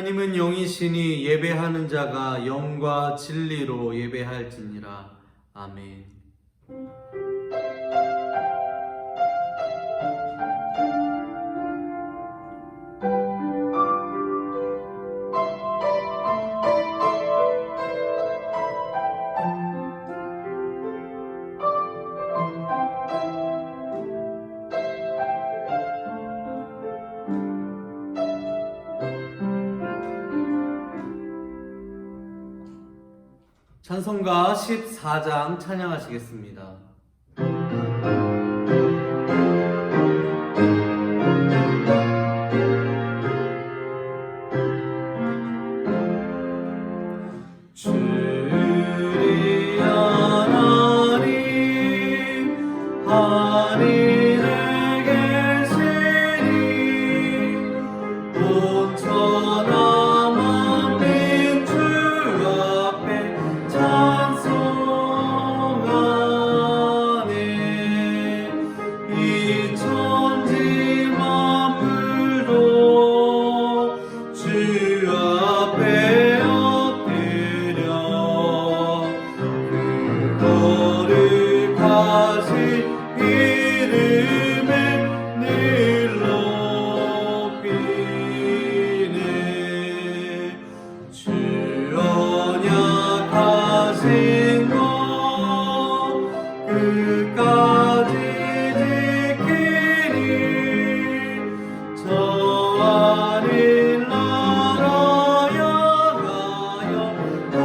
하나님은 영이시니 예배하는 자가 영과 진리로 예배할지니라. 아멘. 찬송가 14장 찬양하시겠습니다. 주의 하나님 하늘에 계시니 온 천하 만민 주 앞에 찬송하네. 이 천지 만물도 주 앞에 엎드려 그거를 가진 이름에 늘 높이네. 주 언약하신 것 끝까지 지키니 저 하늘 나라 향하여 못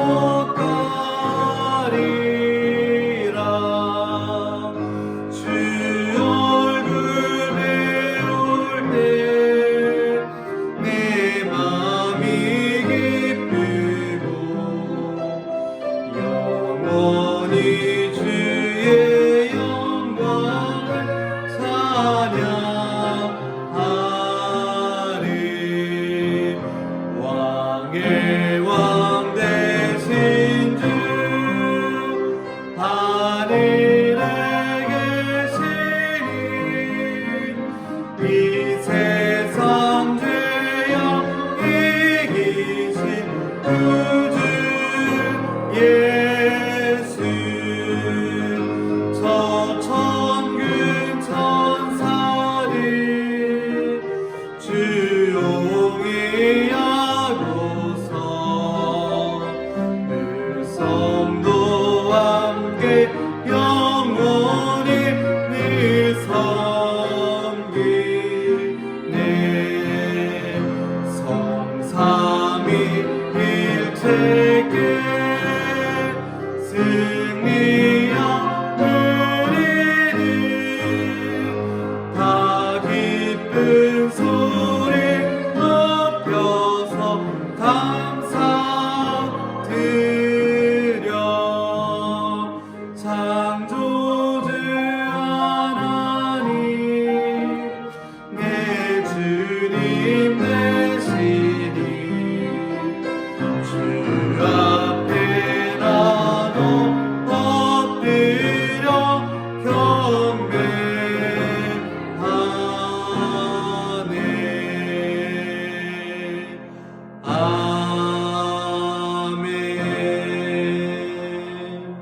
가리라. 주 얼굴 배울 때 내 맘이 기쁘고 영원히 주의 영광을 찬양하리. 왕의 왕 되신 주 하늘에 계시니 이 세상 죄악 이기신 구주 예수. 저 천군 천사를 주용히 하고서 늘 성도와 함께 영원히 늘 섬기네. 성삼위일체께 승리여 누리리. 다 기쁜 소리 높여서 감사드려. 창조주 하나님 내 주님 되시니 주 앞에 나도 엎드려 경배하네. 아멘.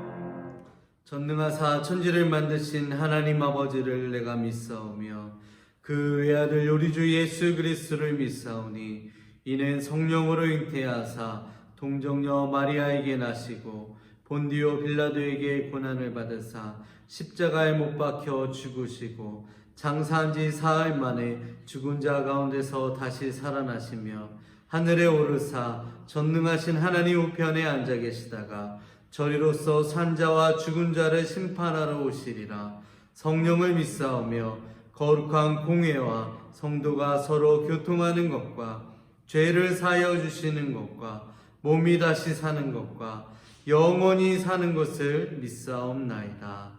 전능하사 천지를 만드신 하나님 아버지를 내가 믿사오며 그 외아들 우리 주 예수 그리스도를 믿사오니 이는 성령으로 잉태하사 동정녀 마리아에게 나시고 본디오 빌라도에게 고난을 받으사 십자가에 못 박혀 죽으시고 장사한 지 사흘 만에 죽은 자 가운데서 다시 살아나시며 하늘에 오르사 전능하신 하나님 우편에 앉아 계시다가 저리로서 산자와 죽은 자를 심판하러 오시리라. 성령을 믿사오며 거룩한 공회와 성도가 서로 교통하는 것과 죄를 사하여 주시는 것과 몸이 다시 사는 것과 영원히 사는 것을 믿사옵나이다.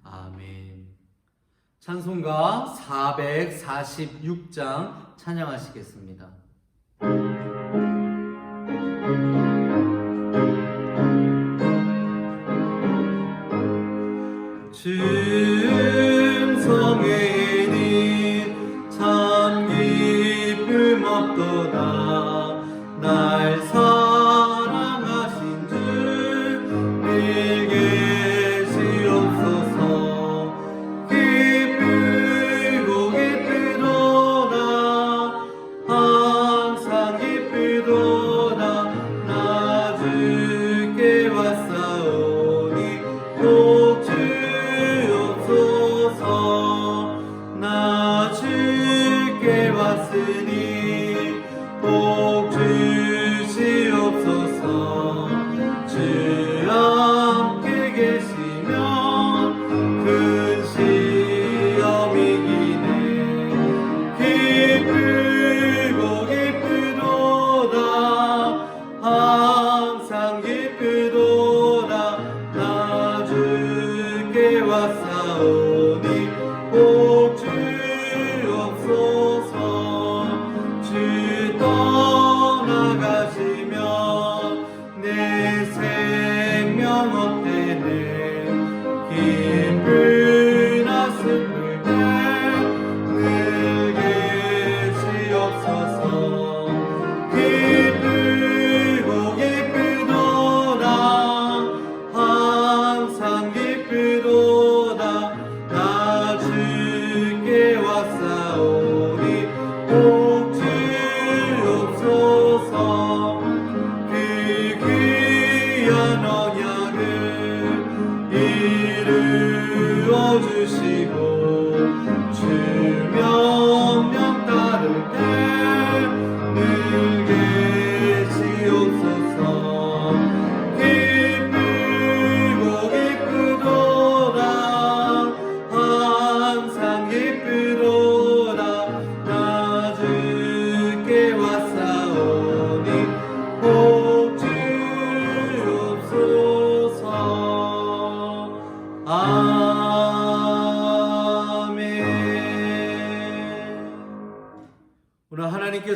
아멘. 찬송가 446장 찬양하시겠습니다. 참 기쁨 없도다.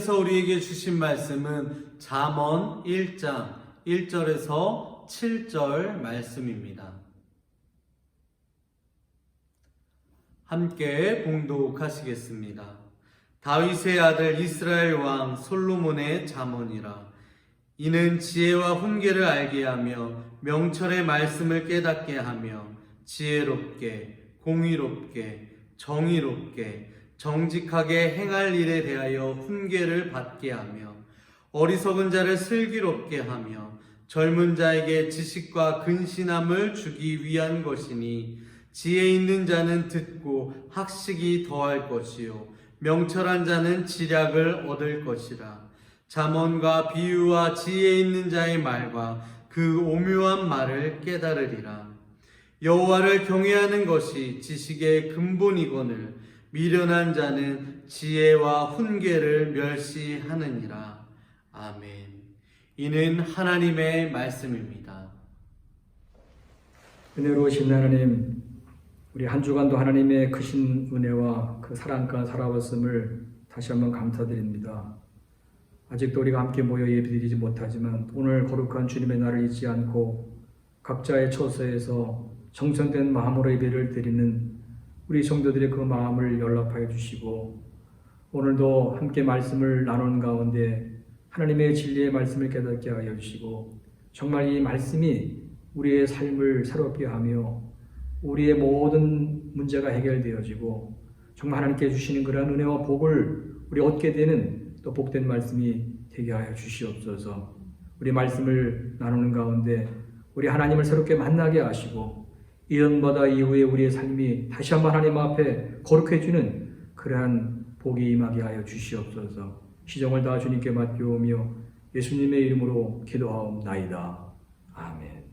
하나님께서 우리에게 주신 말씀은 잠언 1장 1절에서 7절 말씀입니다. 함께 봉독하시겠습니다. 다윗의 아들 이스라엘 왕 솔로몬의 잠언이라. 이는 지혜와 훈계를 알게 하며 명철의 말씀을 깨닫게 하며 지혜롭게 공의롭게 정의롭게 정직하게 행할 일에 대하여 훈계를 받게 하며 어리석은 자를 슬기롭게 하며 젊은 자에게 지식과 근신함을 주기 위한 것이니 지혜 있는 자는 듣고 학식이 더할 것이요 명철한 자는 지략을 얻을 것이라. 잠언과 비유와 지혜 있는 자의 말과 그 오묘한 말을 깨달으리라. 여호와를 경외하는 것이 지식의 근본이거늘 미련한 자는 지혜와 훈계를 멸시하느니라. 아멘. 이는 하나님의 말씀입니다. 은혜로우신 하나님, 우리 한 주간도 하나님의 크신 은혜와 그 사랑과 살아왔음을 다시 한번 감사드립니다. 아직도 우리가 함께 모여 예배드리지 못하지만 오늘 거룩한 주님의 날을 잊지 않고 각자의 처소에서 정성된 마음으로 예배를 드리는 우리 성도들의 그 마음을 연락하여 주시고 오늘도 함께 말씀을 나누는 가운데 하나님의 진리의 말씀을 깨닫게 하여 주시고 정말 이 말씀이 우리의 삶을 새롭게 하며 우리의 모든 문제가 해결되어지고 정말 하나님께 주시는 그러한 은혜와 복을 우리 얻게 되는 또 복된 말씀이 되게 하여 주시옵소서. 우리 말씀을 나누는 가운데 우리 하나님을 새롭게 만나게 하시고 이전보다 이후에 우리의 삶이 다시 한번 하나님 앞에 거룩해지는 그러한 복이 임하게 하여 주시옵소서. 시정을 다 주님께 맡겨오며 예수님의 이름으로 기도하옵나이다. 아멘.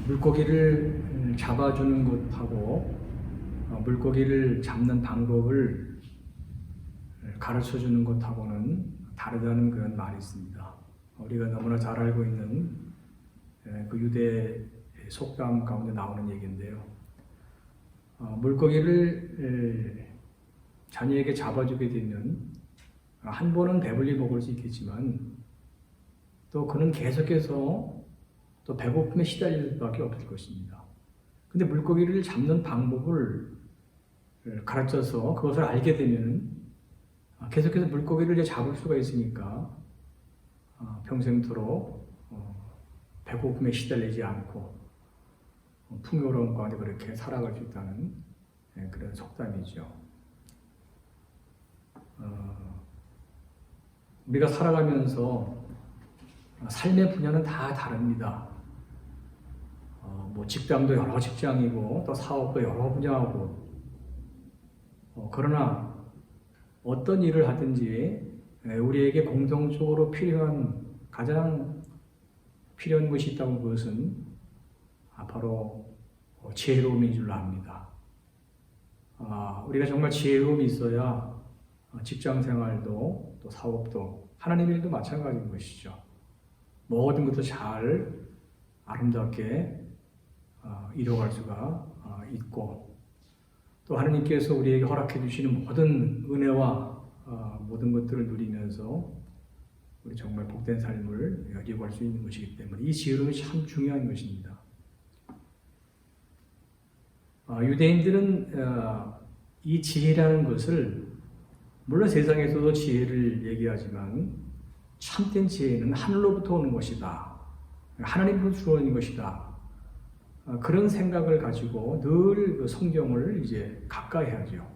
물고기를 잡아주는 것하고 물고기를 잡는 방법을 가르쳐주는 것하고는 다르다는 그런 말이 있습니다. 우리가 너무나 잘 알고 있는 그 유대 속담 가운데 나오는 얘기인데요. 물고기를 자녀에게 잡아주게 되면 한 번은 배불리 먹을 수 있겠지만 또 그는 계속해서 또 배고픔에 시달릴 수밖에 없을 것입니다. 근데 물고기를 잡는 방법을 가르쳐서 그것을 알게 되면 계속해서 물고기를 잡을 수가 있으니까 평생토록 배고픔에 시달리지 않고 풍요로운 가운데 그렇게 살아갈 수 있다는 그런 속담이죠. 우리가 살아가면서 삶의 분야는 다 다릅니다. 뭐 직장도 여러 직장이고 또 사업도 여러 분야하고 그러나 어떤 일을 하든지 우리에게 공통적으로 가장 필요한 것이 있다면 그것은 바로 지혜로움인 줄로 압니다. 우리가 정말 지혜로움이 있어야 직장 생활도 또 사업도 하나님 일도 마찬가지인 것이죠. 모든 것도 잘 아름답게 이뤄갈 수가 있고 또 하나님께서 우리에게 허락해 주시는 모든 은혜와 모든 것들을 누리면서 우리 정말 복된 삶을 이루어갈 수 있는 것이기 때문에 이 지혜로움이 참 중요한 것입니다. 유대인들은 이 지혜라는 것을 물론 세상에서도 지혜를 얘기하지만 참된 지혜는 하늘로부터 오는 것이다. 하나님으로부터 주어진 것이다. 그런 생각을 가지고 늘 그 성경을 이제 가까이 하죠.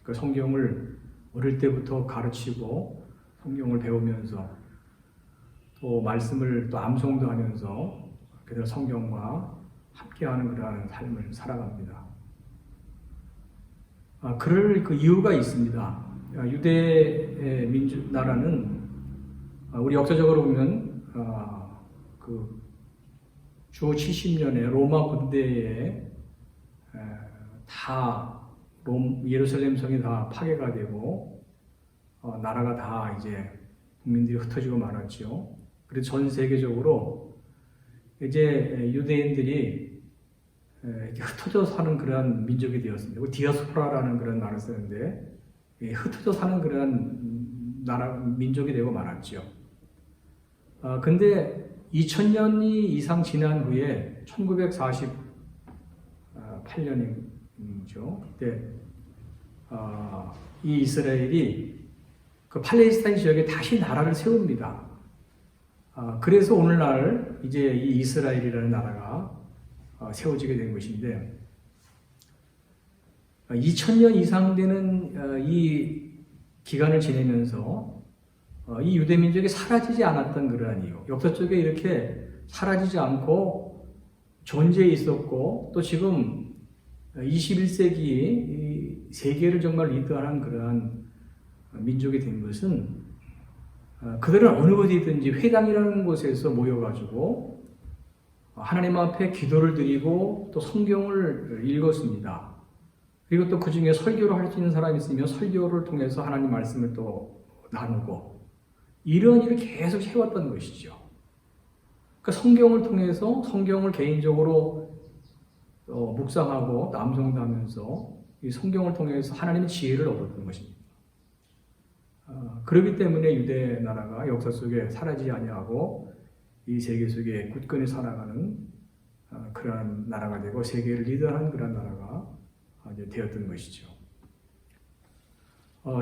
그 성경을 어릴 때부터 가르치고 성경을 배우면서 또 말씀을 또 암송도 하면서 그대로 성경과 함께하는 그러한 삶을 살아갑니다. 그럴 그 이유가 있습니다. 유대 나라는 우리 역사적으로 보면 그 주 70년에 로마 군대에 예루살렘 성이 다 파괴가 되고 나라가 다 이제 국민들이 흩어지고 말았죠. 그래서 전 세계적으로 이제 유대인들이 흩어져 사는 그러한 민족이 되었습니다. 디아스포라라는 그런 말을 쓰는데 흩어져 사는 그런 나라 민족이 되고 말았죠. 근데 2000년이 이상 지난 후에 1948년이죠. 그때 이 이스라엘이 그 팔레스타인 지역에 다시 나라를 세웁니다. 그래서 오늘날 이제 이 이스라엘이라는 나라가 세워지게 된 것인데 2000년 이상 되는 이 기간을 지내면서 이 유대 민족이 사라지지 않았던 그러한 이유, 역사 속에 이렇게 사라지지 않고 존재해 있었고 또 지금 21세기 이 세계를 정말 리드하는 그러한 민족이 된 것은 그들은 어느 어디든지 회당이라는 곳에서 모여가지고 하나님 앞에 기도를 드리고 또 성경을 읽었습니다. 그리고 또 그 중에 설교를 할 수 있는 사람이 있으면 설교를 통해서 하나님 말씀을 또 나누고 이런 일을 계속 해왔던 것이죠. 그러니까 성경을 통해서 성경을 개인적으로 묵상하고 남성하면서 이 성경을 통해서 하나님의 지혜를 얻었던 것입니다. 그렇기 때문에 유대 나라가 역사 속에 사라지지 아니하고 이 세계 속에 굳건히 살아가는 그러한 나라가 되고 세계를 리드하는 그런 나라가 되었던 것이죠.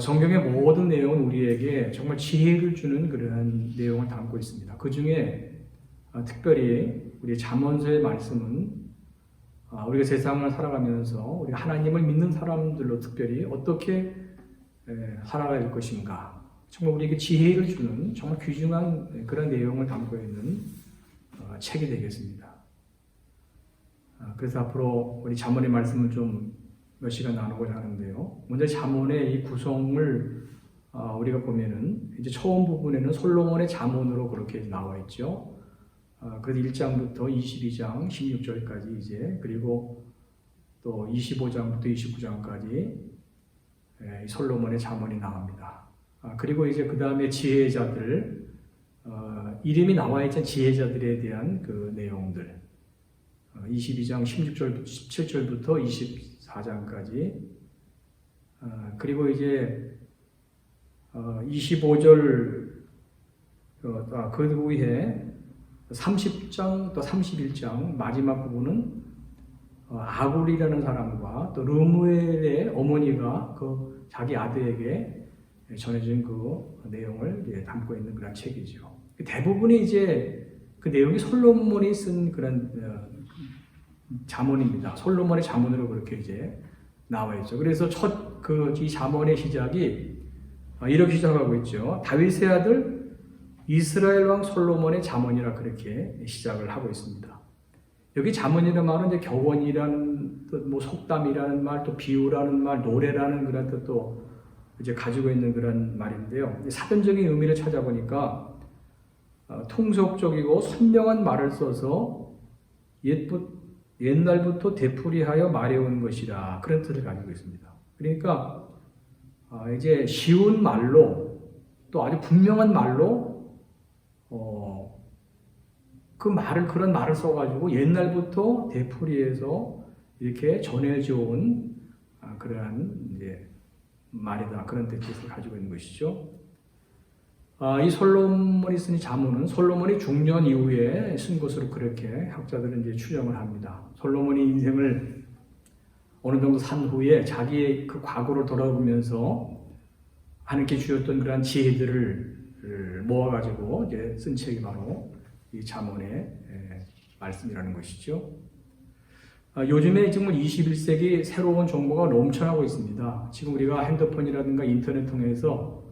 성경의 모든 내용은 우리에게 정말 지혜를 주는 그러한 내용을 담고 있습니다. 그 중에 특별히 우리 잠언서의 말씀은 우리가 세상을 살아가면서 우리 하나님을 믿는 사람들로 특별히 어떻게 살아가야 할 것인가, 정말 우리에게 지혜를 주는 정말 귀중한 그런 내용을 담고 있는 책이 되겠습니다. 그래서 앞으로 우리 잠언의 말씀을 좀 몇 시간 나누고자 하는데요. 먼저 잠언의 이 구성을 우리가 보면은 이제 처음 부분에는 솔로몬의 잠언으로 그렇게 나와 있죠. 그래서 1장부터 22장 16절까지 이제 그리고 또 25장부터 29장까지 솔로몬의 잠언이 나옵니다. 그리고 이제 그 다음에 지혜자들, 이름이 나와 있는 지혜자들에 대한 그 내용들, 22장 17절부터 24장까지, 그리고 이제 25절, 그 후에 30장 또 31장 마지막 부분은 아굴이라는 사람과 또 르무엘의 어머니가 그 자기 아들에게 전해진 그 내용을 담고 있는 그런 책이죠. 대부분이 이제 그 내용이 솔로몬이 쓴 그런 잠언입니다. 솔로몬의 잠언으로 그렇게 이제 나와 있죠. 그래서 이 잠언의 시작이 이렇게 시작하고 있죠. 다윗의 아들 이스라엘 왕 솔로몬의 잠언이라 그렇게 시작을 하고 있습니다. 여기 잠언이라는 말은 이제 격언이라는 뜻, 뭐 속담이라는 말, 또 비유라는 말, 노래라는 그런 뜻도 이제 가지고 있는 그런 말인데요. 사전적인 의미를 찾아보니까 통속적이고 선명한 말을 써서 옛날부터 되풀이하여 말해온 것이라 그런 뜻을 가지고 있습니다. 그러니까 이제 쉬운 말로 또 아주 분명한 말로 그런 말을 써가지고 옛날부터 되풀이해서 이렇게 전해져온 그러한 이제 말이다, 그런 뜻을 가지고 있는 것이죠. 이 솔로몬이 쓴 잠언은 솔로몬이 중년 이후에 쓴 것으로 그렇게 학자들은 이제 추정을 합니다. 솔로몬이 인생을 어느 정도 산 후에 자기의 그 과거를 돌아보면서 하나님께 주셨던 그러한 지혜들을 모아가지고 이제 쓴 책이 바로 이 잠언의 말씀이라는 것이죠. 요즘에 지금 21세기 새로운 정보가 넘쳐나고 있습니다. 지금 우리가 핸드폰이라든가 인터넷 통해서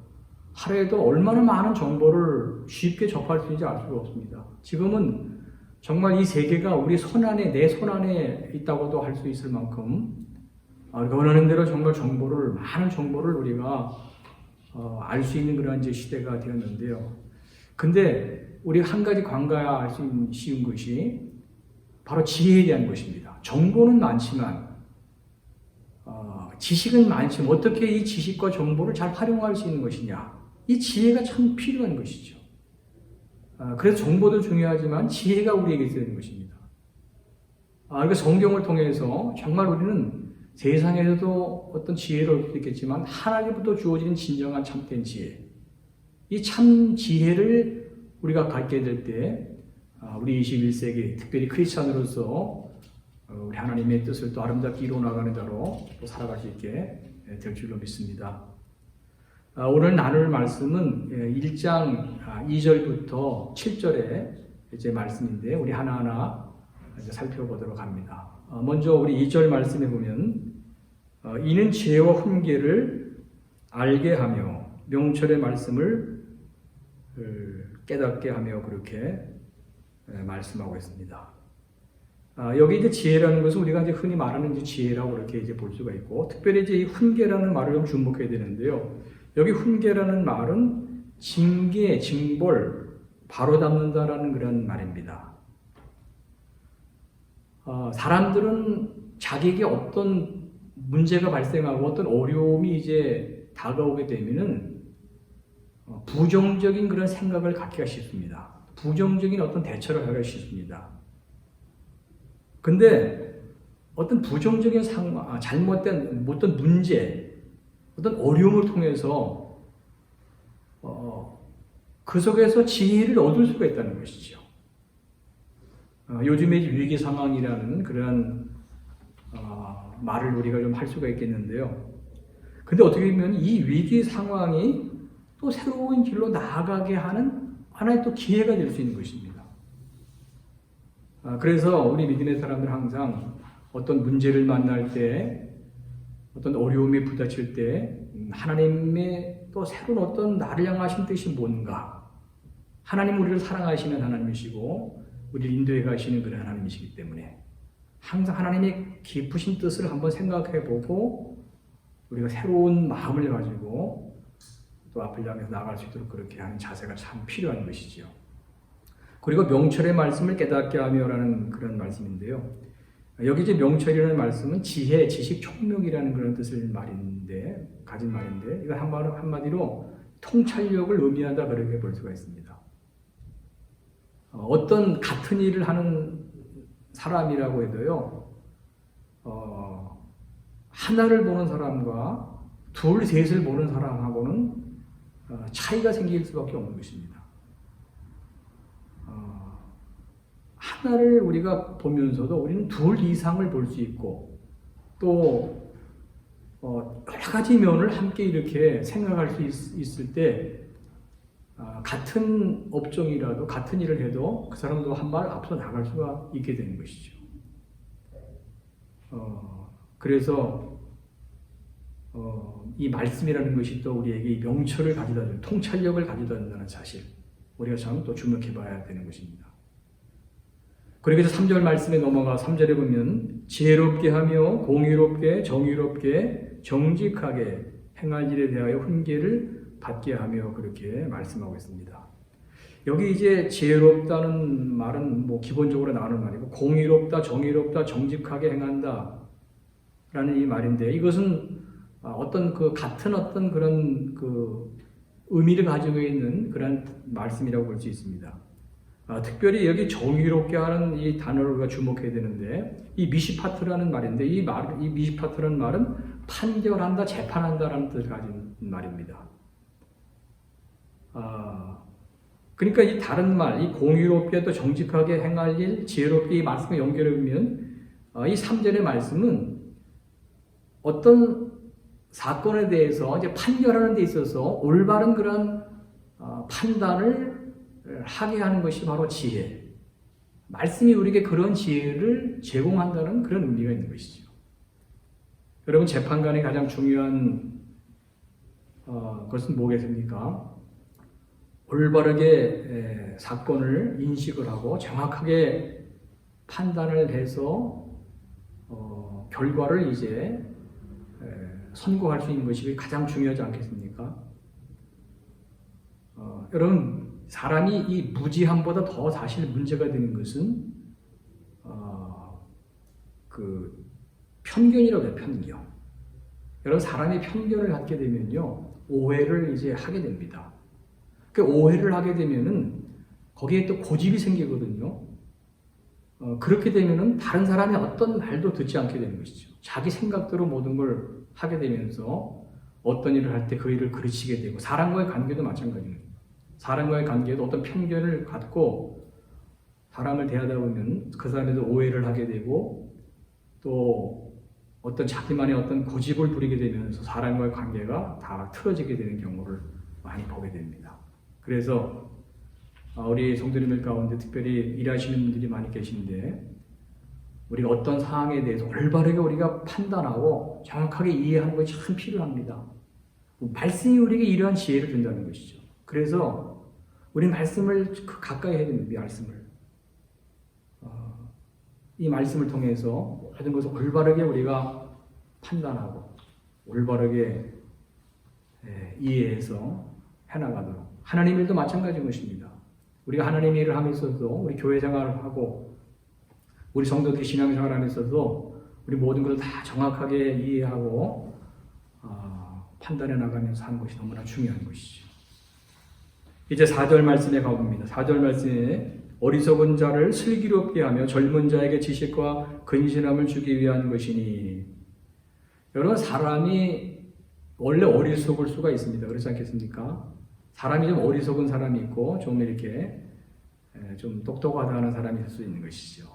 하루에도 얼마나 많은 정보를 쉽게 접할 수 있는지 알 수가 없습니다. 지금은 정말 이 세계가 우리 손안에, 내 손안에 있다고도 할 수 있을 만큼 원하는 대로 정말 많은 정보를 우리가 알 수 있는 그런 이제 시대가 되었는데요. 근데 우리 한 가지 관가야 알 수 쉬운 것이 바로 지혜에 대한 것입니다. 정보는 많지만 지식은 많지만 어떻게 이 지식과 정보를 잘 활용할 수 있는 것이냐, 이 지혜가 참 필요한 것이죠. 그래서 정보도 중요하지만 지혜가 우리에게 있어야 되는 것입니다. 그러니까 성경을 통해서 정말 우리는 세상에서도 어떤 지혜를 얻을 수 있겠지만 하나님부터 주어지는 진정한 참된 지혜, 이 참 지혜를 우리가 갖게 될 때 우리 21세기 특별히 크리스찬으로서 우리 하나님의 뜻을 또 아름답게 이루어나가는 자로 또 살아갈 수 있게 될 줄로 믿습니다. 오늘 나눌 말씀은 1장 2절부터 7절의 이제 말씀인데 우리 하나하나 이제 살펴보도록 합니다. 먼저 우리 2절 말씀에 보면 이는 지혜와 훈계를 알게 하며 명철의 말씀을 깨닫게 하며 그렇게 말씀하고 있습니다. 여기 이제 지혜라는 것은 우리가 이제 흔히 말하는 이제 지혜라고 그렇게 이제 볼 수가 있고, 특별히 이제 이 훈계라는 말을 좀 주목해야 되는데요. 여기 훈계라는 말은 징계, 징벌, 바로잡는다라는 그런 말입니다. 사람들은 자기에게 어떤 문제가 발생하고 어떤 어려움이 이제 다가오게 되면은 부정적인 그런 생각을 갖기가 쉽습니다. 부정적인 어떤 대처를 하기가 쉽습니다. 근데 어떤 부정적인 상황, 잘못된 어떤 문제, 어떤 어려움을 통해서 그 속에서 지혜를 얻을 수가 있다는 것이죠. 요즘에 위기 상황이라는 그런 말을 우리가 좀 할 수가 있겠는데요. 근데 어떻게 보면 이 위기 상황이 또 새로운 길로 나아가게 하는 하나의 또 기회가 될 수 있는 것입니다. 그래서 우리 믿음의 사람들 항상 어떤 문제를 만날 때, 어떤 어려움에 부딪힐 때 하나님의 또 새로운 어떤 나를 향하신 뜻이 뭔가, 하나님 우리를 사랑하시는 하나님이시고 우리를 인도해 가시는 그런 하나님이시기 때문에 항상 하나님의 깊으신 뜻을 한번 생각해 보고 우리가 새로운 마음을 가지고 또 앞을 향해서 나아갈 수 있도록 그렇게 하는 자세가 참 필요한 것이지요. 그리고 명철의 말씀을 깨닫게 하며라는 그런 말씀인데요. 여기 이제 명철이라는 말씀은 지혜, 지식, 총명이라는 그런 뜻을 가진 말인데, 이거 한마디로 통찰력을 의미한다 그렇게 볼 수가 있습니다. 어떤 같은 일을 하는 사람이라고 해도요, 하나를 보는 사람과 둘, 셋을 보는 사람하고는 차이가 생길 수밖에 없는 것입니다. 하나를 우리가 보면서도 우리는 둘 이상을 볼 수 있고 또 여러 가지 면을 함께 이렇게 생각할 수 있을 때 같은 업종이라도 같은 일을 해도 그 사람도 한 발 앞서 나갈 수가 있게 되는 것이죠. 그래서 이 말씀이라는 것이 또 우리에게 이 명철을 가져다 주는, 통찰력을 가져다 준다는 사실, 우리가 참 또 주목해 봐야 되는 것입니다. 그리고 이제 3절 말씀에 넘어가 3절에 보면 지혜롭게 하며 공의롭게 정의롭게 정직하게 행할 일에 대하여 훈계를 받게 하며 그렇게 말씀하고 있습니다. 여기 이제 지혜롭다는 말은 뭐 기본적으로 나오는 말이고, 공의롭다, 정의롭다, 정직하게 행한다 라는 이 말인데, 이것은 어떤 그 같은 어떤 그런 그 의미를 가지고 있는 그런 말씀이라고 볼 수 있습니다. 특별히 여기 정의롭게 하는 이 단어를 우리가 주목해야 되는데, 이 미시파트라는 말인데, 이 미시파트라는 말은 판결한다, 재판한다라는 뜻을 가진 말입니다. 그러니까 이 다른 말, 이 공의롭게 또 정직하게 행할 일, 지혜롭게 이 말씀을 연결해 보면 이 3절의 말씀은 어떤 사건에 대해서 이제 판결하는 데 있어서 올바른 그런 판단을 하게 하는 것이 바로 지혜. 말씀이 우리에게 그런 지혜를 제공한다는 그런 의미가 있는 것이죠. 여러분, 재판관의 가장 중요한 것은 뭐겠습니까? 올바르게 사건을 인식을 하고 정확하게 판단을 해서 결과를 이제 선고할 수 있는 것이 가장 중요하지 않겠습니까? 여러분, 사람이 이 무지함보다 더 사실 문제가 되는 것은 그 편견이라고 해요, 편견. 여러분, 사람이 편견을 갖게 되면요, 오해를 이제 하게 됩니다. 그 오해를 하게 되면은 거기에 또 고집이 생기거든요. 그렇게 되면은 다른 사람의 어떤 말도 듣지 않게 되는 것이죠. 자기 생각대로 모든 걸 하게 되면서 어떤 일을 할 때 그 일을 그르치게 되고, 사람과의 관계도 마찬가지입니다. 사람과의 관계도 어떤 편견을 갖고 사람을 대하다 보면 그 사람에도 오해를 하게 되고, 또 어떤 자기만의 어떤 고집을 부리게 되면서 사람과의 관계가 다 틀어지게 되는 경우를 많이 보게 됩니다. 그래서 우리 성도님들 가운데 특별히 일하시는 분들이 많이 계신데, 우리가 어떤 상황에 대해서 올바르게 우리가 판단하고 정확하게 이해하는 것이 참 필요합니다. 말씀이 우리에게 이러한 지혜를 준다는 것이죠. 그래서 우리 말씀을 가까이 해야 됩니다. 이 말씀을 통해서 모든 것을 올바르게 우리가 판단하고 올바르게 이해해서 해나가도록. 하나님 일도 마찬가지인 것입니다. 우리가 하나님 일을 하면서도, 우리 교회 생활을 하고 우리 성도들 신앙생활 하면서도 우리 모든 것을 다 정확하게 이해하고 판단해 나가면서 하는 것이 너무나 중요한 것이죠. 이제 4절 말씀에 가봅니다. 4절 말씀에 어리석은 자를 슬기롭게 하며 젊은 자에게 지식과 근신함을 주기 위한 것이니. 여러분, 사람이 원래 어리석을 수가 있습니다. 그렇지 않겠습니까? 사람이 좀 어리석은 사람이 있고 좀 이렇게 좀 똑똑하다 하는 사람이 있을 수 있는 것이죠.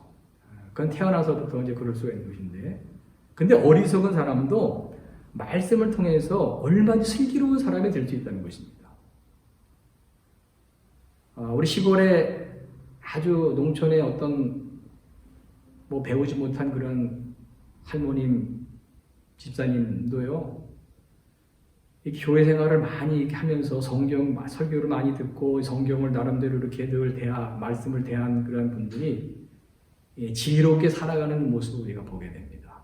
그건 태어나서부터 이제 그럴 수가 있는 것인데, 근데 어리석은 사람도 말씀을 통해서 얼마든지 슬기로운 사람이 될 수 있다는 것입니다. 우리 시골에 아주 농촌의 어떤 배우지 못한 그런 할머님, 집사님도요, 이 교회 생활을 많이 하면서 성경 설교를 많이 듣고 성경을 나름대로 이렇게 늘 말씀을 대한 그런 분들이 지혜롭게 살아가는 모습을 우리가 보게 됩니다.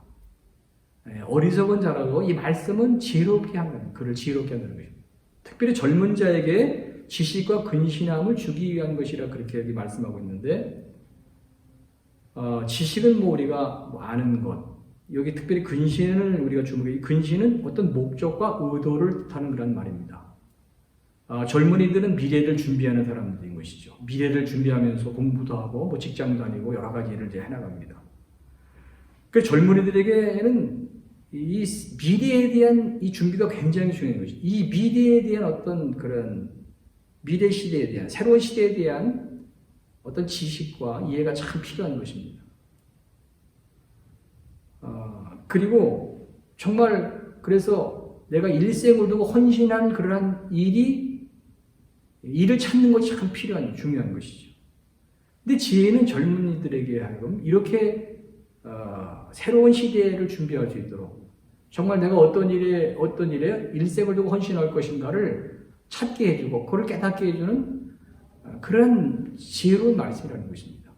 어리석은 자라도 이 말씀은 지혜롭게 한다는, 그를 지혜롭게 한다는 것입니다. 특별히 젊은 자에게 지식과 근신함을 주기 위한 것이라 그렇게 여기 말씀하고 있는데, 지식은 우리가 아는 것, 여기 특별히 근신을 우리가 주목해, 근신은 어떤 목적과 의도를 뜻하는 그런 말입니다. 젊은이들은 미래를 준비하는 사람들인 것이죠. 미래를 준비하면서 공부도 하고 직장도 다니고 여러 가지 일을 이제 해나갑니다. 그 젊은이들에게는 이 미래에 대한 이 준비가 굉장히 중요한 것이죠. 이 미래에 대한 어떤 그런 미래 시대에 대한, 새로운 시대에 대한 어떤 지식과 이해가 참 필요한 것입니다. 그리고 정말 그래서 내가 일생을 두고 헌신한 그러한 일을 찾는 것이 참 필요한, 중요한 것이죠. 근데 지혜는 젊은이들에게 하여금 이렇게 새로운 시대를 준비할 수 있도록, 정말 내가 어떤 일에 일생을 두고 헌신할 것인가를 찾게 해주고 그걸 깨닫게 해주는 그런 지혜로운 말씀이라는 것입니다.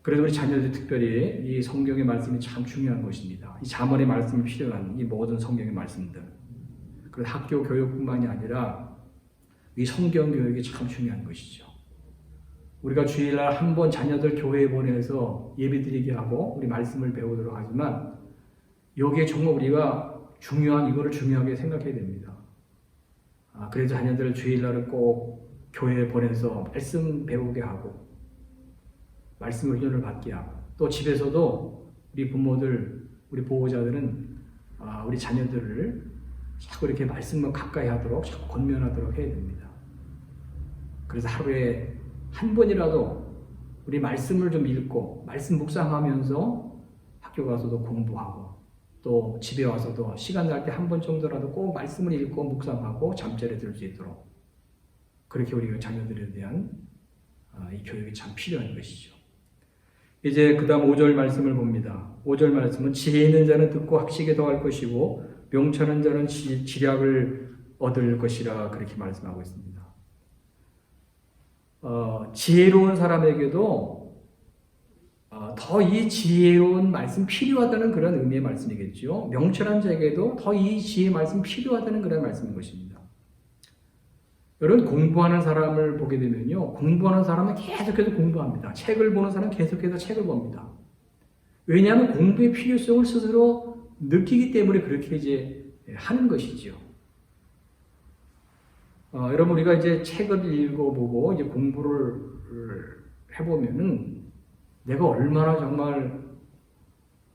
그래서 우리 자녀들 특별히 이 성경의 말씀이 참 중요한 것입니다. 이 잠언의 말씀이 필요한 이 모든 성경의 말씀들. 그래서 학교 교육뿐만이 아니라 이 성경 교육이 참 중요한 것이죠. 우리가 주일날 한 번 자녀들 교회에 보내서 예배드리게 하고 우리 말씀을 배우도록 하지만, 여기에 정말 우리가 이거를 중요하게 생각해야 됩니다. 그래서 자녀들 주일날은 꼭 교회에 보내서 말씀 배우게 하고 말씀 훈련을 받게 하고, 또 집에서도 우리 부모들, 우리 보호자들은 우리 자녀들을 자꾸 이렇게 말씀만 가까이 하도록 자꾸 권면하도록 해야 됩니다. 그래서 하루에 한 번이라도 우리 말씀을 좀 읽고 말씀 묵상하면서 학교 가서도 공부하고 또 집에 와서도 시간 날 때 한 번 정도라도 꼭 말씀을 읽고 묵상하고 잠자리에 들 수 있도록, 그렇게 우리가 자녀들에 대한 이 교육이 참 필요한 것이죠. 이제 그 다음 5절 말씀을 봅니다. 5절 말씀은 지혜 있는 자는 듣고 학식에 더할 것이고 명철한 자는 지략을 얻을 것이라 그렇게 말씀하고 있습니다. 지혜로운 사람에게도 더 이 지혜로운 말씀 필요하다는 그런 의미의 말씀이겠죠. 명철한 자에게도 더 이 지혜의 말씀 필요하다는 그런 말씀인 것입니다. 여러분, 공부하는 사람을 보게 되면요, 공부하는 사람은 계속해서 공부합니다. 책을 보는 사람은 계속해서 책을 봅니다. 왜냐하면 공부의 필요성을 스스로 느끼기 때문에 그렇게 이제 하는 것이죠. 여러분, 우리가 이제 책을 읽어보고 이제 공부를 해보면은 내가 얼마나 정말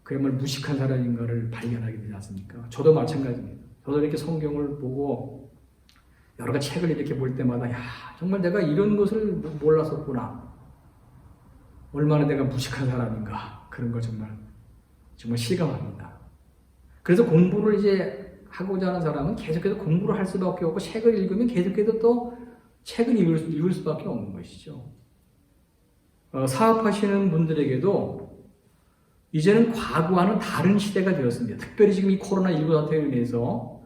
그야말로 무식한 사람인가를 발견하게 되지 않습니까? 저도 마찬가지입니다. 저도 이렇게 성경을 보고 여러 가지 책을 이렇게 볼 때마다 야, 정말 내가 이런 것을 몰랐었구나. 얼마나 내가 무식한 사람인가. 그런 걸 정말 실감합니다. 그래서 공부를 이제 하고자 하는 사람은 계속해서 공부를 할 수밖에 없고 책을 읽으면 계속해서 또 책을 읽을 수밖에 없는 것이죠. 사업하시는 분들에게도 이제는 과거와는 다른 시대가 되었습니다. 특별히 지금 이 코로나19 사태로 인해서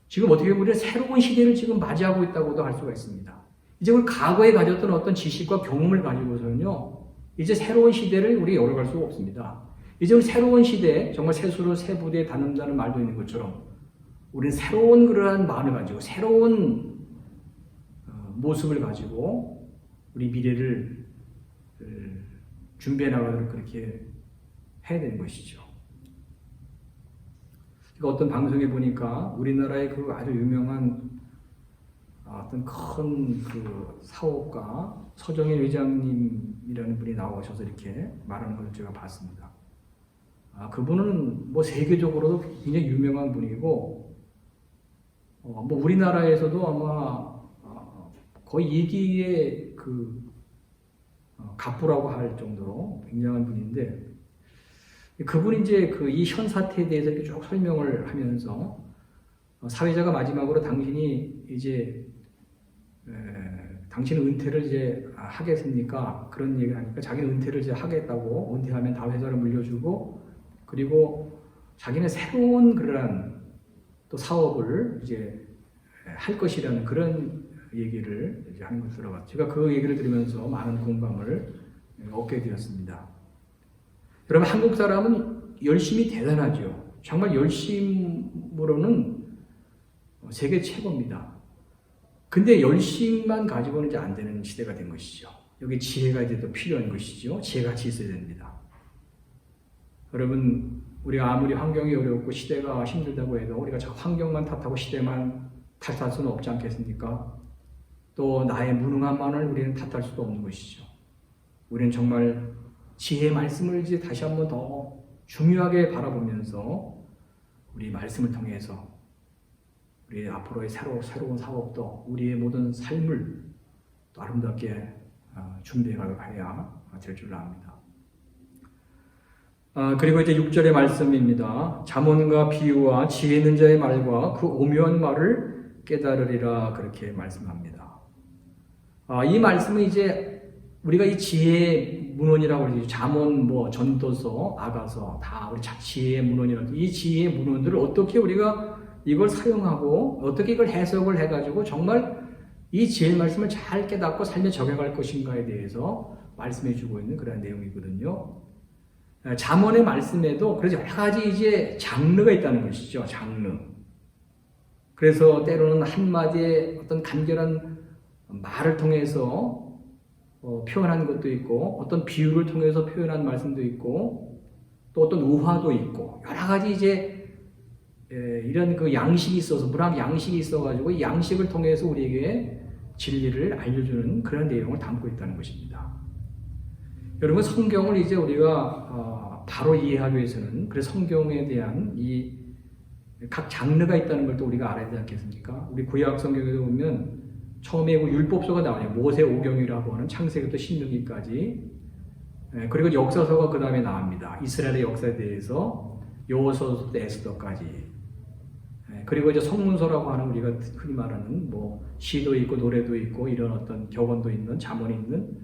지금 어떻게 보면 새로운 시대를 지금 맞이하고 있다고도 할 수가 있습니다. 이제 우리 과거에 가졌던 어떤 지식과 경험을 가지고서는요, 이제 새로운 시대를 우리 열어갈 수가 없습니다. 이제 우리 새로운 시대에 정말 새수로 새 부대에 닿는다는 말도 있는 것처럼 우리는 새로운 그러한 마음을 가지고 새로운 모습을 가지고 우리 미래를 준비해 나가도록 그렇게 해야 되는 것이죠. 그러니까 어떤 방송에 보니까 우리나라의 그 아주 유명한 어떤 큰 그 사업가 서정인 회장님이라는 분이 나오셔서 이렇게 말하는 걸 제가 봤습니다. 그분은 뭐 세계적으로도 굉장히 유명한 분이고, 뭐 우리나라에서도 아마 거의 2기의 그 갑부라고 할 정도로 굉장한 분인데, 그분이 이제 그 이 현 사태에 대해서 이렇게 쭉 설명을 하면서 사회자가 마지막으로 당신이 이제 당신은 은퇴를 이제 하겠습니까? 그런 얘기를 하니까 자기는 은퇴를 이제 하겠다고, 은퇴하면 다 회사를 물려주고, 그리고 자기는 새로운 그러한 또 사업을 이제 할 것이라는 그런 얘기를 이제 하는 걸 들어봤죠. 제가 그 얘기를 들으면서 많은 공감을 얻게 되었습니다. 여러분, 한국 사람은 열심이 대단하죠. 정말 열심으로는 세계 최고입니다. 근데 열심만 가지고는 이제 안 되는 시대가 된 것이죠. 여기 지혜가 이제 또 필요한 것이죠. 지혜가 같이 있어야 됩니다. 여러분, 우리가 아무리 환경이 어렵고 시대가 힘들다고 해도 우리가 저 환경만 탓하고 시대만 탓할 수는 없지 않겠습니까? 또 나의 무능함만을 우리는 탓할 수도 없는 것이죠. 우리는 정말 지혜의 말씀을 이제 다시 한번 더 중요하게 바라보면서 우리 말씀을 통해서 우리 앞으로의 새로운 사업도 우리의 모든 삶을 또 아름답게 준비해가야 될 줄 압니다. 그리고 이제 6절의 말씀입니다. 잠언과 비유와 지혜 있는 자의 말과 그 오묘한 말을 깨달으리라 그렇게 말씀합니다. 이 말씀은 이제 우리가 이 지혜의 문헌이라고 그러죠. 잠언, 뭐 전도서, 아가서 다 우리 지혜의 문헌이라고. 이 지혜의 문헌들을 어떻게 우리가 이걸 사용하고 어떻게 이걸 해석을 해가지고 정말 이 지혜의 말씀을 잘 깨닫고 삶에 적용할 것인가에 대해서 말씀해주고 있는 그런 내용이거든요. 잠언의 말씀에도 그래서 여러 가지 이제 장르가 있다는 것이죠. 장르. 그래서 때로는 한마디의 어떤 간결한 말을 통해서 표현한 것도 있고, 어떤 비유를 통해서 표현한 말씀도 있고, 또 어떤 우화도 있고, 여러 가지 이제 이런 그 양식이 있어서, 문학 양식이 있어가지고 이 양식을 통해서 우리에게 진리를 알려주는 그런 내용을 담고 있다는 것입니다. 여러분, 성경을 이제 우리가 바로 이해하기 위해서는 그래서 성경에 대한 이 각 장르가 있다는 걸 또 우리가 알아야 되지 않겠습니까? 우리 구약 성경에도 보면 처음에 율법서가 나와요. 모세오경이라고 하는 창세기부터 신명기까지. 그리고 역사서가 그 다음에 나옵니다. 이스라엘의 역사에 대해서 여호수아서부터 에스더까지. 그리고 이제 성문서라고 하는 우리가 흔히 말하는 뭐 시도 있고 노래도 있고 이런 어떤 격언도 있는 잠언이 있는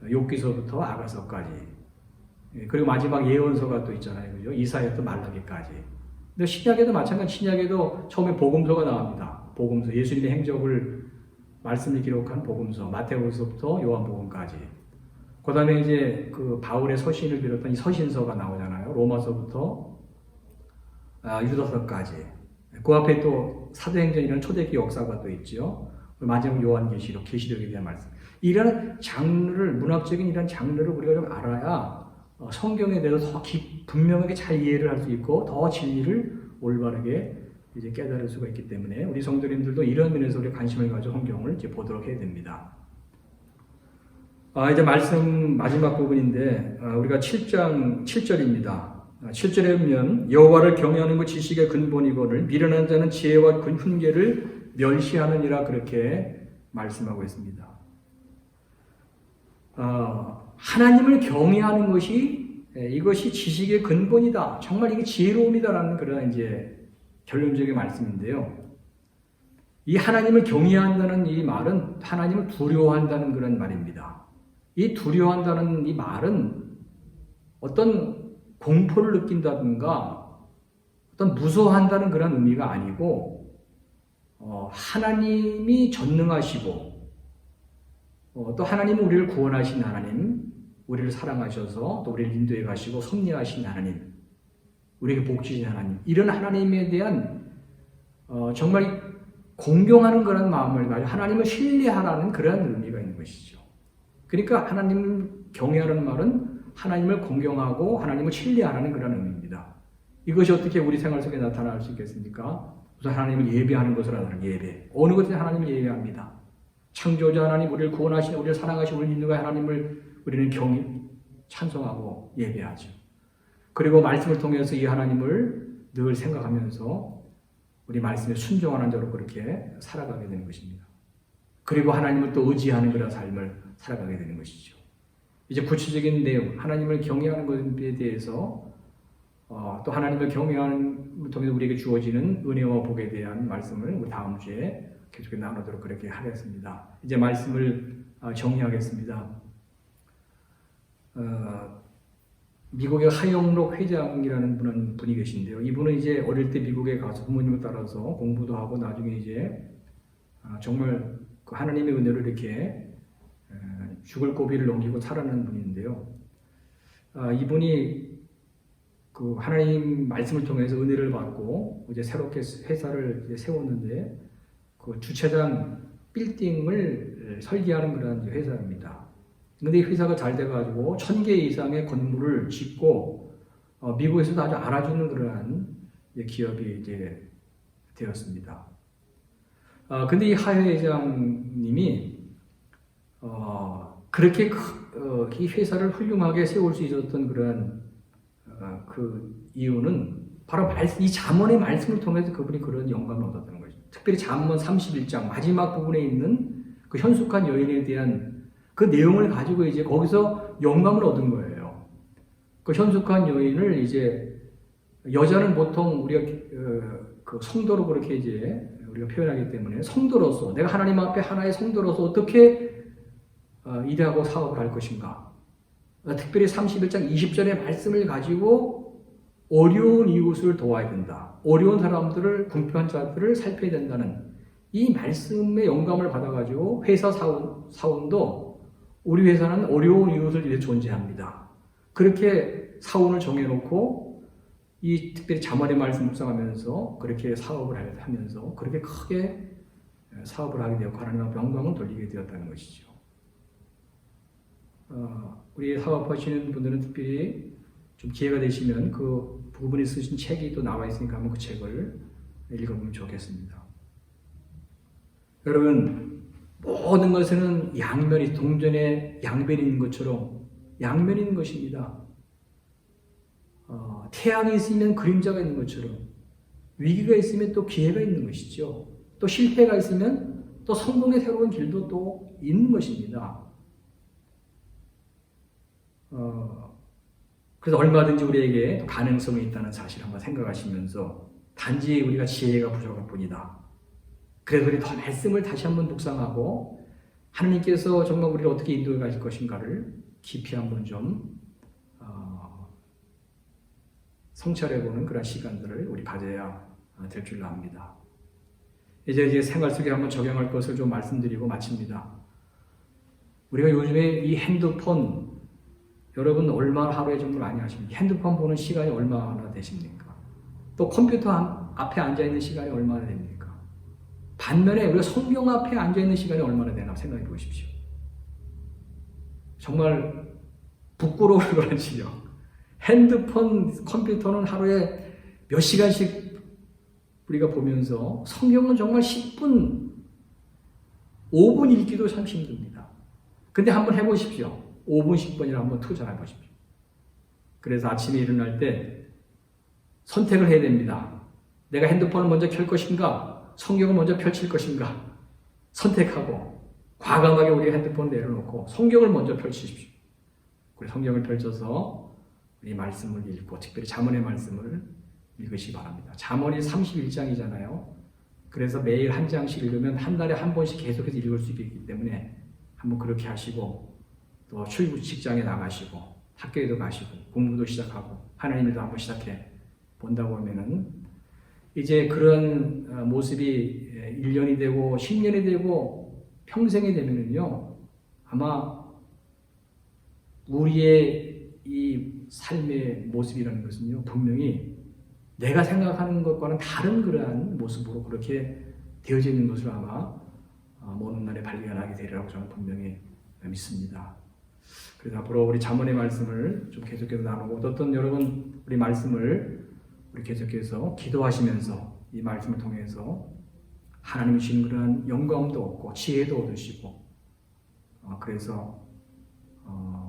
욥기서부터 아가서까지. 그리고 마지막 예언서가 또 있잖아요. 그죠? 이사야부터 말라기까지. 근데 신약에도 마찬가지. 신약에도 처음에 복음서가 나옵니다. 복음서. 예수님의 행적을 말씀을 기록한 복음서. 마태복음서부터 요한복음까지. 그 다음에 이제 그 바울의 서신을 비롯한 이 서신서가 나오잖아요. 로마서부터 유다서까지. 그 앞에 또 사도행전이라는 초대기 역사가 또 있죠. 마지막 요한계시록, 계시록에 대한 말씀. 이런 장르를, 문학적인 이런 장르를 우리가 좀 알아야 성경에 대해서 더 분명하게 잘 이해를 할 수 있고 더 진리를 올바르게 이제 깨달을 수가 있기 때문에 우리 성도님들도 이런 면에서 우리 관심을 가지고 성경을 이제 보도록 해야 됩니다. 이제 말씀 마지막 부분인데 우리가 7장 7절입니다. 7절에 보면 여호와를 경외하는 것 지식의 근본이거늘 미련한 자는 지혜와 훈계를 멸시하느니라 그렇게 말씀하고 있습니다. 하나님을 경외하는 것이 이것이 지식의 근본이다. 정말 이게 지혜로움이다라는 그런 이제 결론적인 말씀인데요. 이 하나님을 경외한다는 이 말은 하나님을 두려워한다는 그런 말입니다. 이 두려워한다는 이 말은 어떤 공포를 느낀다든가 어떤 무서워한다는 그런 의미가 아니고 하나님이 전능하시고 또 하나님은 우리를 구원하신 하나님, 우리를 사랑하셔서 또 우리를 인도해 가시고 섭리하신 하나님, 우리에게 복 주신 하나님, 이런 하나님에 대한 정말 공경하는 그런 마음을 가지고 하나님을 신뢰하라는 그런 의미가 있는 것이죠. 그러니까 하나님을 경외하는 말은 하나님을 공경하고 하나님을 신뢰하라는 그런 의미입니다. 이것이 어떻게 우리 생활 속에 나타날 수 있겠습니까? 우선 하나님을 예배하는 것을 하는 예배. 어느 것에 하나님을 예배합니다. 창조자 하나님, 우리를 구원하신, 우리를 사랑하신 우리 인도가 하나님을 우리는 찬송하고 예배하죠. 그리고 말씀을 통해서 이 하나님을 늘 생각하면서 우리 말씀에 순종하는 자로 그렇게 살아가게 되는 것입니다. 그리고 하나님을 또 의지하는 그런 삶을 살아가게 되는 것이죠. 이제 구체적인 내용, 하나님을 경외하는 것에 대해서 또 하나님을 경외하는 걸 통해 우리에게 주어지는 은혜와 복에 대한 말씀을 우리 다음 주에 계속 나누도록 그렇게 하겠습니다. 이제 말씀을 정리하겠습니다. 미국의 하영록 회장이라는 분이 계신데요. 이분은 이제 어릴 때 미국에 가서 부모님을 따라서 공부도 하고 나중에 이제 정말 그 하나님의 은혜로 이렇게 죽을 고비를 넘기고 살아나는 분인데요. 이분이 그 하나님 말씀을 통해서 은혜를 받고 이제 새롭게 회사를 이제 세웠는데 그 주차장 빌딩을 설계하는 그런 회사입니다. 근데 이 회사가 잘 돼가지고 1000개 이상의 건물을 짓고 미국에서도 아주 알아주는 그러한 기업이 이제 되었습니다. 근데 이 하 회장님이 그렇게 이 회사를 훌륭하게 세울 수 있었던 그런 그 이유는 바로 이 잠언의 말씀을 통해서 그분이 그런 영감을 얻었다는 거죠. 특별히 잠언 31장 마지막 부분에 있는 그 현숙한 여인에 대한 그 내용을 가지고 이제 거기서 영감을 얻은 거예요. 그 현숙한 여인을 이제 여자는 보통 우리가 그 성도로 그렇게 이제 우리가 표현하기 때문에 성도로서 내가 하나님 앞에 하나의 성도로서 어떻게 일하고 사업을 할 것인가. 특별히 31장 20절의 말씀을 가지고 어려운 이웃을 도와야 된다. 어려운 사람들을 궁핍한 자들을 살펴야 된다는 이 말씀의 영감을 받아가지고 회사 사원도 우리 회사는 어려운 이웃을 위해 존재합니다. 그렇게 사원을 정해놓고 이 특별히 잠언의 말씀 묵상하면서 그렇게 사업을 하면서 그렇게 크게 사업을 하게 되었고 하나님 앞에 영광을 돌리게 되었다는 것이죠. 우리 사업하시는 분들은 특별히 좀 기회가 되시면 그 부분이 쓰신 책이 또 나와 있으니까 한번 그 책을 읽어보면 좋겠습니다. 여러분 모든 것에는 양면이 동전에 양면이 있는 것처럼 양면이 있는 것입니다. 태양이 있으면 그림자가 있는 것처럼 위기가 있으면 또 기회가 있는 것이죠. 또 실패가 있으면 또 성공의 새로운 길도 또 있는 것입니다. 그래서 얼마든지 우리에게 가능성이 있다는 사실을 한번 생각하시면서 단지 우리가 지혜가 부족할 뿐이다. 그래서 우리 더 말씀을 다시 한번 묵상하고 하나님께서 정말 우리를 어떻게 인도해 가실 것인가를 깊이 한번 좀 성찰해보는 그런 시간들을 우리 가져야 될 줄로 압니다. 이제 생활 속에 한번 적용할 것을 좀 말씀드리고 마칩니다. 우리가 요즘에 이 핸드폰 여러분 얼마나 하루에 정말 많이 하십니까? 핸드폰 보는 시간이 얼마나 되십니까? 또 컴퓨터 앞에 앉아있는 시간이 얼마나 됩니까? 반면에 우리가 성경 앞에 앉아있는 시간이 얼마나 되나 생각해 보십시오. 정말 부끄러울 그런지요. 핸드폰, 컴퓨터는 하루에 몇 시간씩 우리가 보면서 성경은 정말 10분, 5분 읽기도 참 힘듭니다. 근데 한번 해보십시오. 5분, 10분이라 한번 투자해 보십시오. 그래서 아침에 일어날 때 선택을 해야 됩니다. 내가 핸드폰을 먼저 켤 것인가? 성경을 먼저 펼칠 것인가? 선택하고 과감하게 우리 핸드폰 내려놓고 성경을 먼저 펼치십시오. 우리 성경을 펼쳐서 이 말씀을 읽고 특별히 잠언의 말씀을 읽으시기 바랍니다. 잠언이 31장이잖아요. 그래서 매일 한 장씩 읽으면 한 달에 한 번씩 계속해서 읽을 수 있기 때문에 한번 그렇게 하시고 또 출근 직장에 나가시고 학교에도 가시고 공부도 시작하고 하나님일도 한번 시작해 본다고 하면은 이제 그런 모습이 1년이 되고 10년이 되고 평생이 되면은요 아마 우리의 이 삶의 모습이라는 것은요 분명히 내가 생각하는 것과는 다른 그러한 모습으로 그렇게 되어져 있는 것을 아마 먼 훗날에 발견하게 되리라고 저는 분명히 믿습니다. 그래서 앞으로 우리 잠언의 말씀을 좀 계속해서 나누고 어떤 여러분 우리 말씀을 우리 계속해서 기도하시면서 이 말씀을 통해서 하나님이 주신 그런 영광도 얻고 지혜도 얻으시고 그래서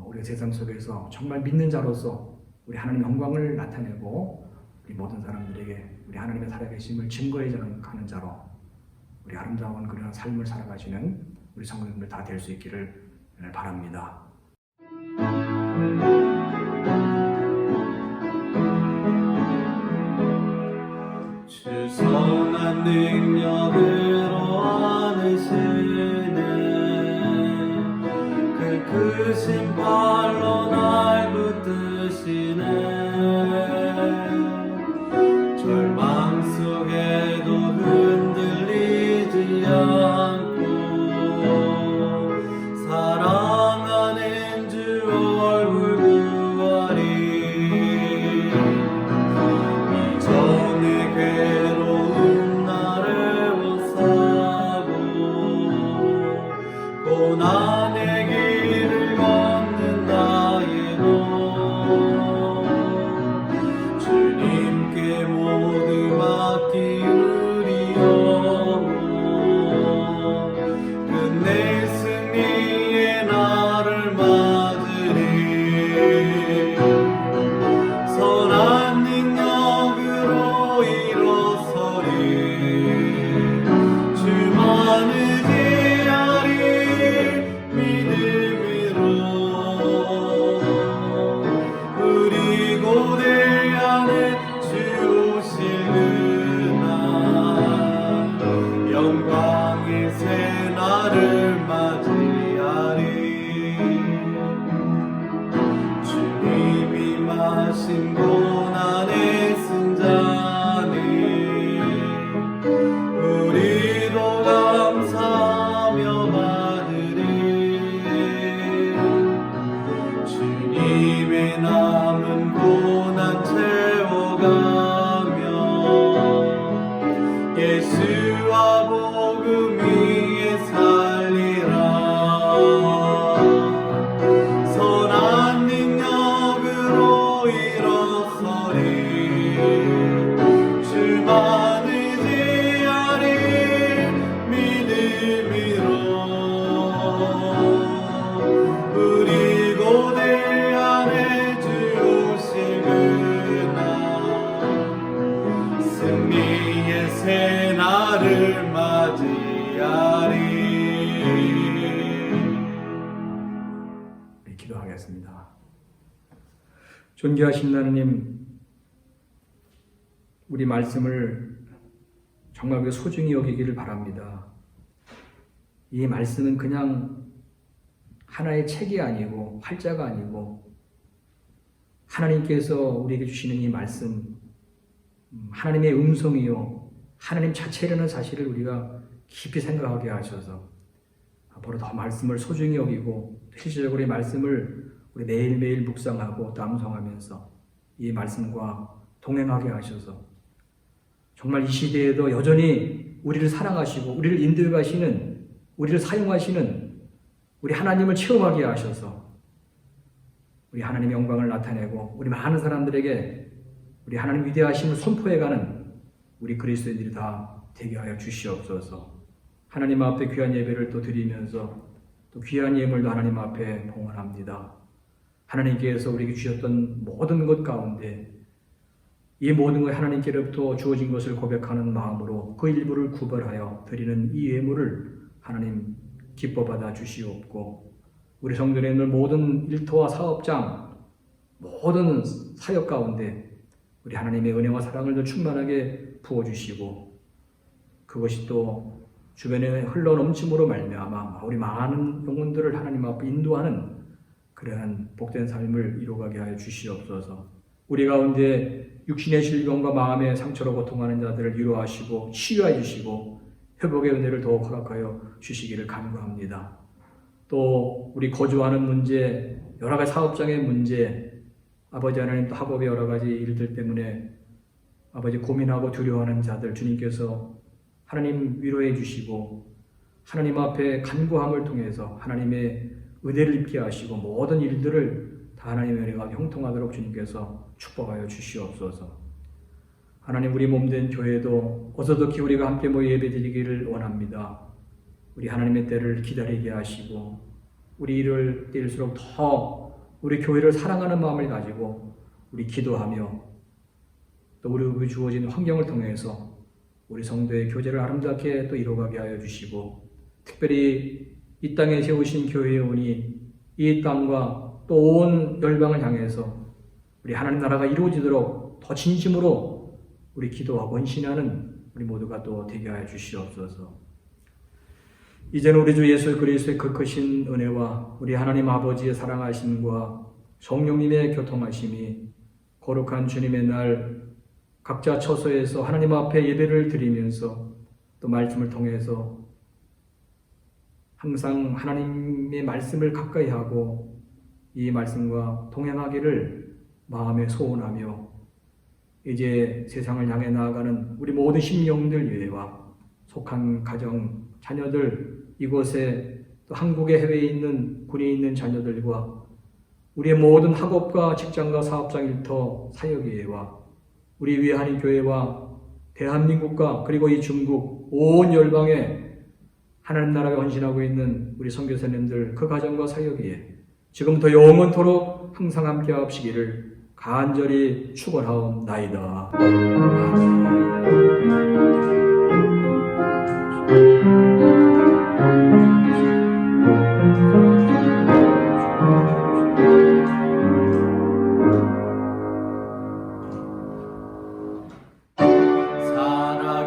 우리가 세상 속에서 정말 믿는 자로서 우리 하나님의 영광을 나타내고 우리 모든 사람들에게 우리 하나님의 살아계심을 증거해 가는 자로 우리 아름다운 그런 삶을 살아가시는 우리 성도님들 다 될 수 있기를 바랍니다. 주 선한 능력으로 안으시네 그 크신 발로 날 붙드시네 절망 속에도 흔들리지 않고 사랑하는 주 얼굴 구하리 이전의 괴로운 나를 못사고 고난의 길을 걷는 나의 너 주님께 모두 맡기우리 영혼 끝내 승리의 날을 맞으리 선한 능력으로 일어서리 주만 의지하리 믿음으로 우리 고대 안에 주 오실 그날 영광의 새 날을 맞이하리 주님이 마신 고난의 승자니 우리도 감사하며 받으리 주님의 남은 고난 채워가며 예수와 복음 위에 살리라 선한 능력으로 일어서리 주만 의지하리 믿음으로 우리 고대 안에 주 오실 그날 승리의 새 날을 맞이하리. 네, 기도하겠습니다. 존귀하신 하나님, 우리 말씀을 정말 우리가 소중히 여기기를 바랍니다. 이 말씀은 그냥 하나의 책이 아니고 활자가 아니고 하나님께서 우리에게 주시는 이 말씀, 하나님의 음성이요 하나님 자체라는 사실을 우리가 깊이 생각하게 하셔서 앞으로 더 말씀을 소중히 여기고 실질적으로 이 말씀을 우리 매일매일 묵상하고 또 암송하면서 이 말씀과 동행하게 하셔서 정말 이 시대에도 여전히 우리를 사랑하시고 우리를 인도해 가시는, 우리를 사용하시는 우리 하나님을 체험하게 하셔서 우리 하나님의 영광을 나타내고 우리 많은 사람들에게 우리 하나님 위대하심을 선포해가는 우리 그리스도인들이 다 되게 하여 주시옵소서. 하나님 앞에 귀한 예배를 또 드리면서 또 귀한 예물도 하나님 앞에 봉헌합니다. 하나님께서 우리에게 주셨던 모든 것 가운데 이 모든 것 하나님께로부터 주어진 것을 고백하는 마음으로 그 일부를 구별하여 드리는 이 예물을 하나님 기뻐 받아 주시옵고, 우리 성전에 있는 모든 일터와 사업장, 모든 사역 가운데 우리 하나님의 은혜와 사랑을 더 충만하게 부어주시고, 그것이 또 주변에 흘러넘침으로 말미암아 우리 많은 영혼들을 하나님 앞에 인도하는 그러한 복된 삶을 이루어가게 하여 주시옵소서. 우리 가운데 육신의 질병과 마음의 상처로 고통하는 자들을 위로하시고 치유해 주시고 회복의 은혜를 더욱 허락하여 주시기를 간구합니다. 또 우리 거주하는 문제, 여러 가지 사업장의 문제, 아버지 하나님 또 학업의 여러 가지 일들 때문에 아버지 고민하고 두려워하는 자들 주님께서 하나님 위로해 주시고 하나님 앞에 간구함을 통해서 하나님의 은혜를 입게 하시고 모든 일들을 다 하나님의 은혜가 형통하도록 주님께서 축복하여 주시옵소서. 하나님, 우리 몸된 교회도 어서덕히 우리가 함께 모여 예배드리기를 원합니다. 우리 하나님의 때를 기다리게 하시고 우리 일을 때일수록 더 우리 교회를 사랑하는 마음을 가지고 우리 기도하며 또 우리 주어진 환경을 통해서 우리 성도의 교제를 아름답게 또 이루어가게 하여 주시고, 특별히 이 땅에 세우신 교회에 오니 이 땅과 또 온 열방을 향해서 우리 하나님 나라가 이루어지도록 더 진심으로 우리 기도하고 헌신하는 우리 모두가 또 되게 하여 주시옵소서. 이제는 우리 주 예수 그리스도의 그 크신 은혜와 우리 하나님 아버지의 사랑하심과 성령님의 교통하심이 거룩한 주님의 날 각자 처소에서 하나님 앞에 예배를 드리면서 또 말씀을 통해서 항상 하나님의 말씀을 가까이 하고 이 말씀과 동행하기를 마음에 소원하며, 이제 세상을 향해 나아가는 우리 모든 심령들 위에와 속한 가정, 자녀들, 이곳에 또 한국의 해외에 있는 군에 있는 자녀들과 우리의 모든 학업과 직장과 사업장 일터 사역위에와 우리 위하는 교회와 대한민국과 그리고 이 중국 온 열방에 하나님 나라에 헌신하고 있는 우리 선교사님들 그 가정과 사역위에 지금부터 영원토록 항상 함께 하시기를 간절히 축원하옵나이다.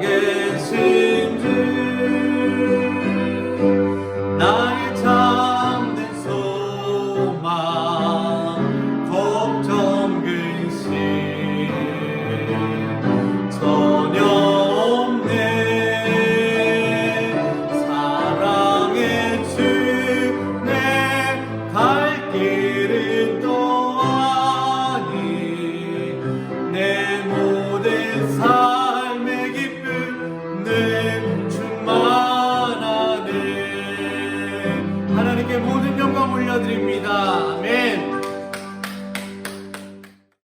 살아계신 주 나의 참된 소망 걱정 근심 전혀 없네. 사랑의 주 내 갈 길을 떠나니 내 모든 삶의 기쁨 늘 충만하네. 하나님께 모든 영광 올려드립니다.